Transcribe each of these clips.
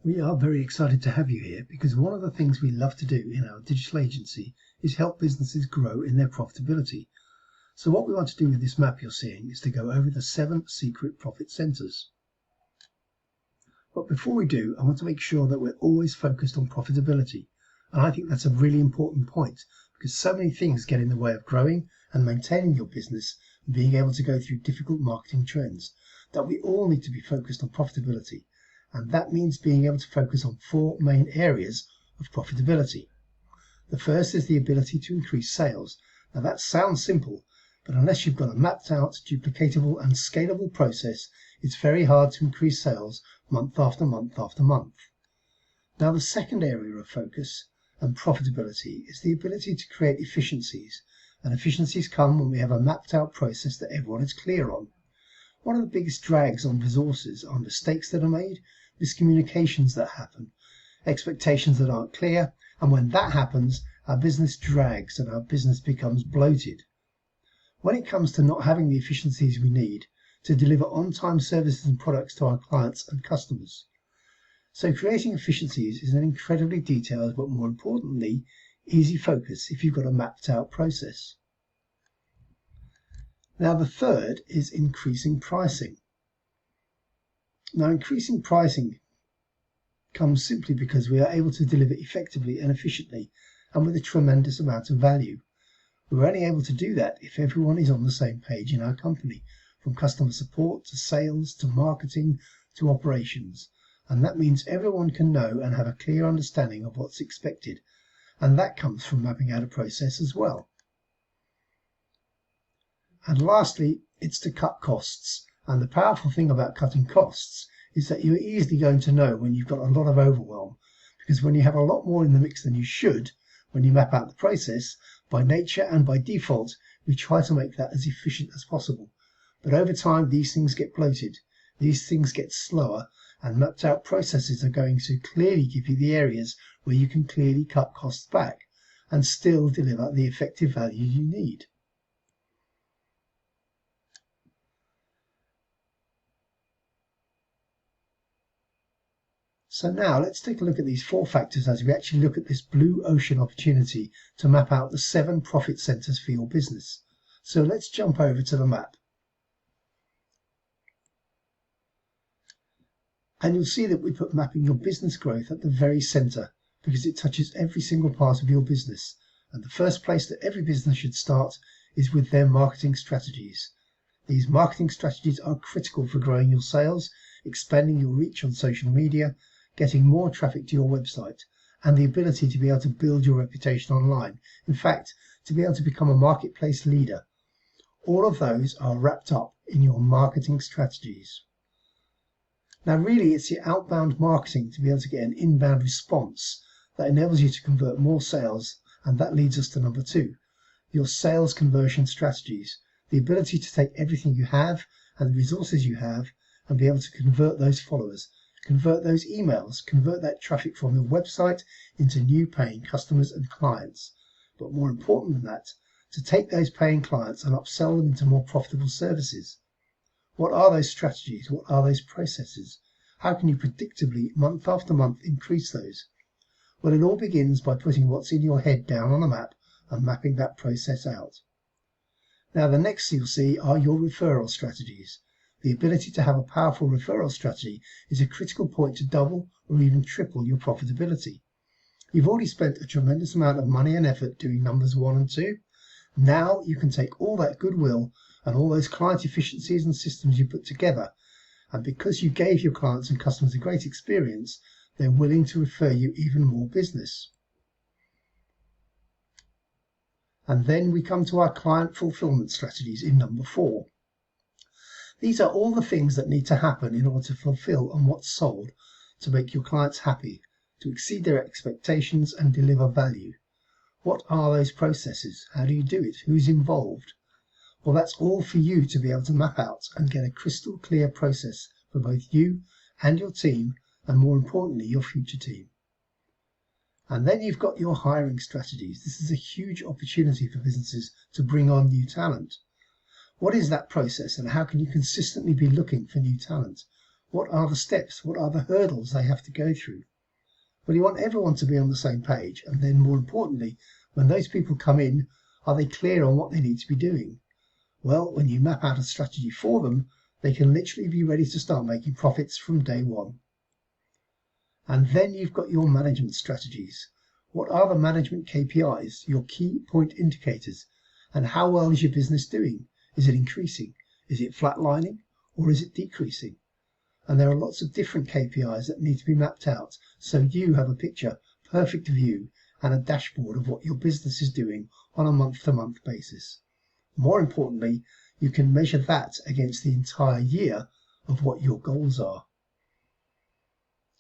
We are very excited to have you here because one of the things we love to do in our digital agency is help businesses grow in their profitability. So what we want to do with this map you're seeing is to go over the 7 secret profit centers. But before we do, I want to make sure that we're always focused on profitability. And I think that's a really important point because so many things get in the way of growing and maintaining your business and being able to go through difficult marketing trends that we all need to be focused on profitability. And that means being able to focus on 4 main areas of profitability. The first is the ability to increase sales. Now that sounds simple, but unless you've got a mapped out, duplicatable and scalable process, it's very hard to increase sales month after month after month. Now the second area of focus and profitability is the ability to create efficiencies. And efficiencies come when we have a mapped out process that everyone is clear on. One of the biggest drags on resources are mistakes that are made, miscommunications that happen, expectations that aren't clear, and when that happens, our business drags and our business becomes bloated. When it comes to not having the efficiencies we need to deliver on-time services and products to our clients and customers. So creating efficiencies is an incredibly detailed, but more importantly, easy focus if you've got a mapped out process. Now the third is increasing pricing. Now increasing pricing comes simply because we are able to deliver effectively and efficiently and with a tremendous amount of value. We're only able to do that if everyone is on the same page in our company, from customer support to sales to marketing to operations. And that means everyone can know and have a clear understanding of what's expected. And that comes from mapping out a process as well. And lastly, it's to cut costs. And the powerful thing about cutting costs is that you're easily going to know when you've got a lot of overwhelm. Because when you have a lot more in the mix than you should, when you map out the process, by nature and by default, we try to make that as efficient as possible. But over time, these things get bloated, these things get slower, and mapped out processes are going to clearly give you the areas where you can clearly cut costs back and still deliver the effective value you need. So now let's take a look at these 4 factors as we actually look at this blue ocean opportunity to map out the 7 profit centers for your business. So let's jump over to the map. And you'll see that we put mapping your business growth at the very center because it touches every single part of your business. And the first place that every business should start is with their marketing strategies. These marketing strategies are critical for growing your sales, expanding your reach on social media, getting more traffic to your website, and the ability to be able to build your reputation online. In fact, to be able to become a marketplace leader. All of those are wrapped up in your marketing strategies. Now really it's your outbound marketing to be able to get an inbound response that enables you to convert more sales, and that leads us to number 2, your sales conversion strategies. The ability to take everything you have and the resources you have and be able to convert those followers, convert those emails, convert that traffic from your website into new paying customers and clients. But more important than that, to take those paying clients and upsell them into more profitable services. What are those strategies? What are those processes? How can you predictably, month after month, increase those? Well, it all begins by putting what's in your head down on a map and mapping that process out. Now the next you'll see are your referral strategies. The ability to have a powerful referral strategy is a critical point to double or even triple your profitability. You've already spent a tremendous amount of money and effort doing numbers 1 and 2. Now you can take all that goodwill and all those client efficiencies and systems you put together, and because you gave your clients and customers a great experience, they're willing to refer you even more business. And then we come to our client fulfillment strategies in number 4. These are all the things that need to happen in order to fulfill on what's sold, to make your clients happy, to exceed their expectations and deliver value. What are those processes? How do you do it? Who's involved? Well, that's all for you to be able to map out and get a crystal clear process for both you and your team, and more importantly, your future team. And then you've got your hiring strategies. This is a huge opportunity for businesses to bring on new talent. What is that process and how can you consistently be looking for new talent? What are the steps? What are the hurdles they have to go through? Well, you want everyone to be on the same page, and then more importantly, when those people come in, are they clear on what they need to be doing? Well, when you map out a strategy for them, they can literally be ready to start making profits from day one. And then you've got your management strategies. What are the management KPIs, your key point indicators, and how well is your business doing? Is it increasing? Is it flatlining? Or is it decreasing? And there are lots of different KPIs that need to be mapped out so you have a picture, perfect view, and a dashboard of what your business is doing on a month-to-month basis. More importantly, you can measure that against the entire year of what your goals are.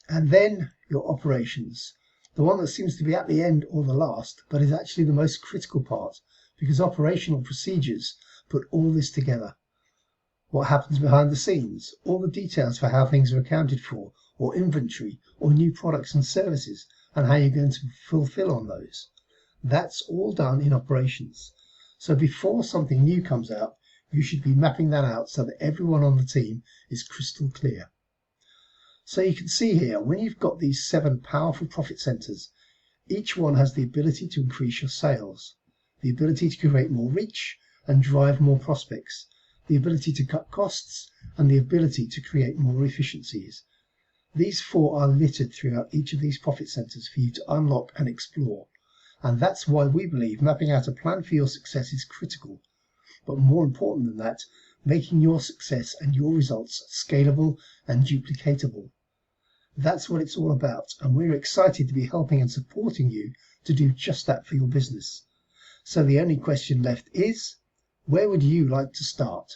And then your operations, the one that seems to be at the end or the last, but is actually the most critical part, because operational procedures put all this together. What happens behind the scenes, all the details for how things are accounted for, or inventory, or new products and services, and how you're going to fulfill on those. That's all done in operations. So before something new comes out, you should be mapping that out so that everyone on the team is crystal clear. So you can see here, when you've got these 7 powerful profit centers, each one has the ability to increase your sales, the ability to create more reach and drive more prospects, the ability to cut costs, and the ability to create more efficiencies. These 4 are littered throughout each of these profit centers for you to unlock and explore. And that's why we believe mapping out a plan for your success is critical. But more important than that, making your success and your results scalable and duplicatable. That's what it's all about, and we're excited to be helping and supporting you to do just that for your business. So the only question left is, where would you like to start?